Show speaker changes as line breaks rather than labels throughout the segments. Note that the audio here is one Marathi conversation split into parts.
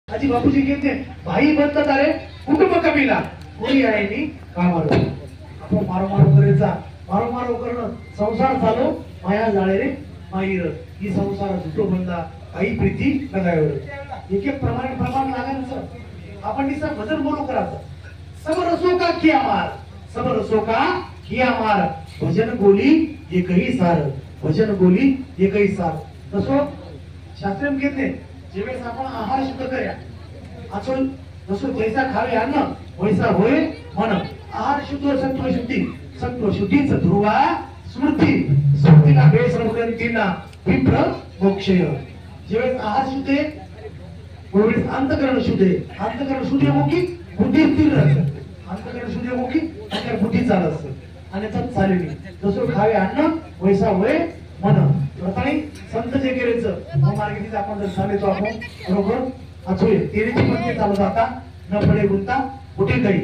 आजी बापूजी घेते भाई बनतात अरे कुटुंब कमीला कोणी आहे नी कामाला आपण मारो करायचा मारो करणं संसार चालू माया जाळे रे माईर ही संसार झुटो बंदा आई प्रीती लगावर एक एक प्रमाण लागायचं आपण निसा भजन बोलू करायचं सबर असो का किया मार सबर असो का किया मार भजन बोली एकही सार भजन बोली एकही सार तसो शास्त्रम घेतले जेवेळेस आपण आहार शुद्ध करूया आचल जसं जैसा खावे अन्न वैसा होय मन आहार शुद्ध सत्व शुद्धीच ध्रुवा स्मृतीला बेस रवगंतीना विप्र मोक्षय जेवेळेस आहार शुद्ध आहे त्यावेळेस अंतकरण शुद्ध आहे अंतकरण शुद्ध मुखी बुद्धी स्थिर असते अंतकरण शुद्ध मुखी त्यावर बुद्धी चालत असते आणि त्यात चालली जसं खावे अन्न वैसा होय मन प्रथाई संत जे केलेचं मार्गीतीच आपण जर सांगितलं आपण बरोबर आचोय तेरीची पत्नी चालू जाता न पडे गुंता कुठे काही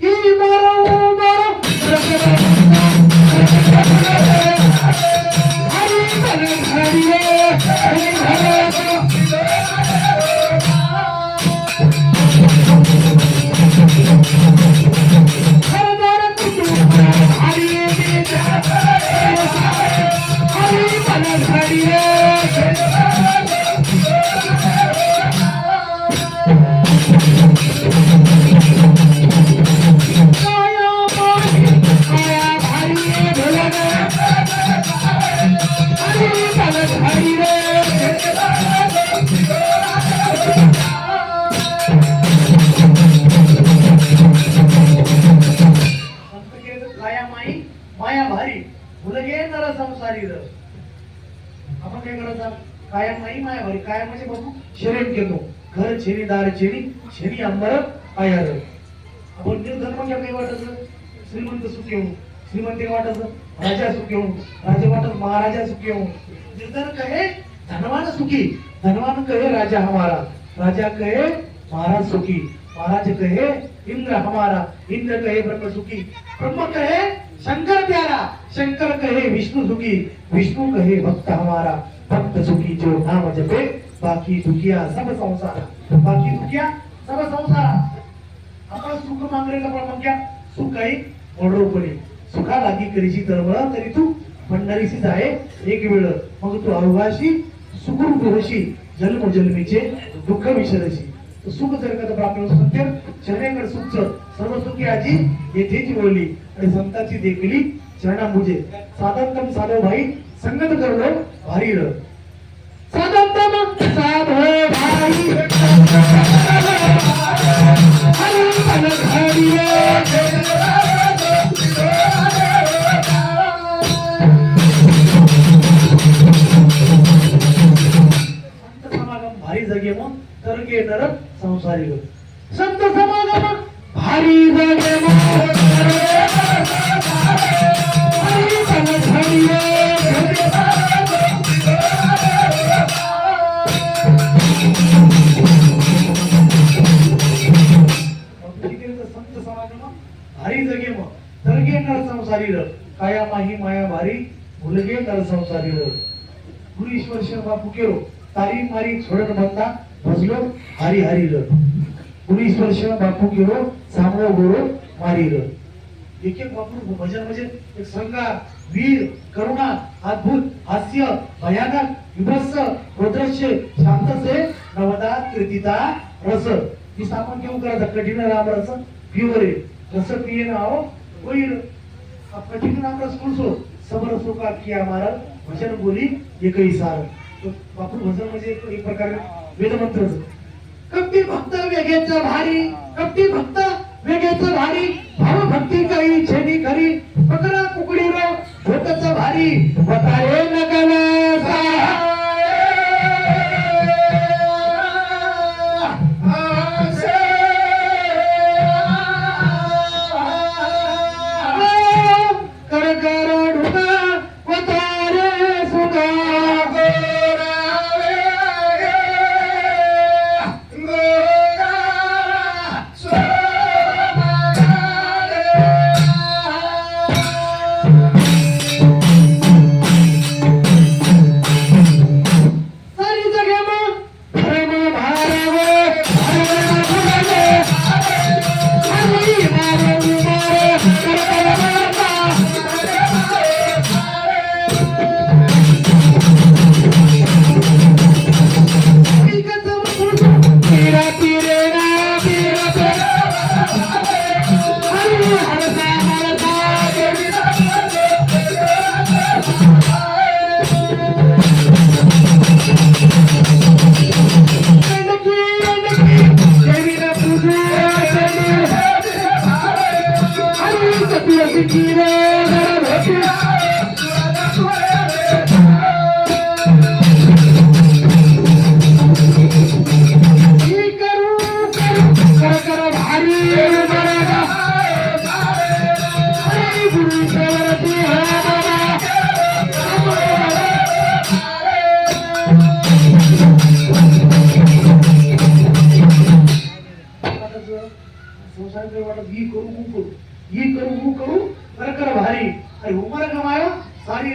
ई मारो मारो माया भारी मुलगे नर संसारी आपण काय करायचं कायम नाही माया भारी कायम म्हणजे बघू शरीर घेतो घर छेनी दार छेनी अंबर आयार आपण निर्धर्म घ्या काही वाटत श्रीमंत सुखी होऊ श्रीमंती वाटत राजा सुखी होऊ राजा वाटत महाराजा सुखी होऊ निर्धन कहे धनवान सुखी धनवान कहे राजा हमारा राजा कहे महाराज सुखी महाराज कहे इंद्र हमारा इंद्र कहे ब्रह्म सुखी ब्रह्म कहे शंकर प्यारा शंकर कहे विष्णु सुखी विष्णु कहे भक्त हमारा भक्त सुखी जो नाम जपे बाकी दुखिया सब संसार बाकी दुखिया सब संसार आपण सुख मागरेला पण मग क्या सुख काही ओढरोपणी सुखा लागी करीची तरवळ तरी तू पंढरीशी जाय एक वेळ मग तू अवघाशी सुखरूप होशी जन्म जन्मीचे दुःख विसरशी सुख जर का प्राप्त सत्य शरणेकर सुख सर्व सुखी आजी येथेची बोलली आणि संतांची देखली चरणांबुजे साधनतम साधो भाई संगत करलो भारी र साधनतम साधो भाई हरि संगत भारी संत समागम भारी जगे मग तर के नर संसारी लो संत समागम भारी जगे मग हरि संगत भारी संत समागम भारी जगे मग तर के नर संसारी लो काया माही माया भारी भुलगे नर संसारी लो गुरु ईश्वर शरण बापू केरो तारी मारी छोडत बंदा भजलो हरी हरी र गुरु ईश्वर शरण बापू केरो सामो गोरो मारी र एक एक बापू भजन म्हणजे एक श्रंगार वीर करुणा अद्भुत हास्य भयानक विभत्स रुद्रश्य शांतसे नवदा कीर्तिता रस इस आपण केव करायचा कठीण राम रस पिवरे रस पिये ना हो होईल कठीण राम रस कुसो सबर सुखा किया मारा भजन बोली एकही सार बापू भजन म्हणजे एक प्रकारे वेद मंत्र कपटी भक्त वेगेचं भारी कपटी भक्त वेगेचं भारी भाव भक्ती काही छेनी खरी पकड़ा कुकडी रो भोकचं भारी बताये नकला वाटायचं संसार काही वाटत ही करू ऊ करू ही करू ऊ करू कर कर भारी अरे उमर कमायो सारी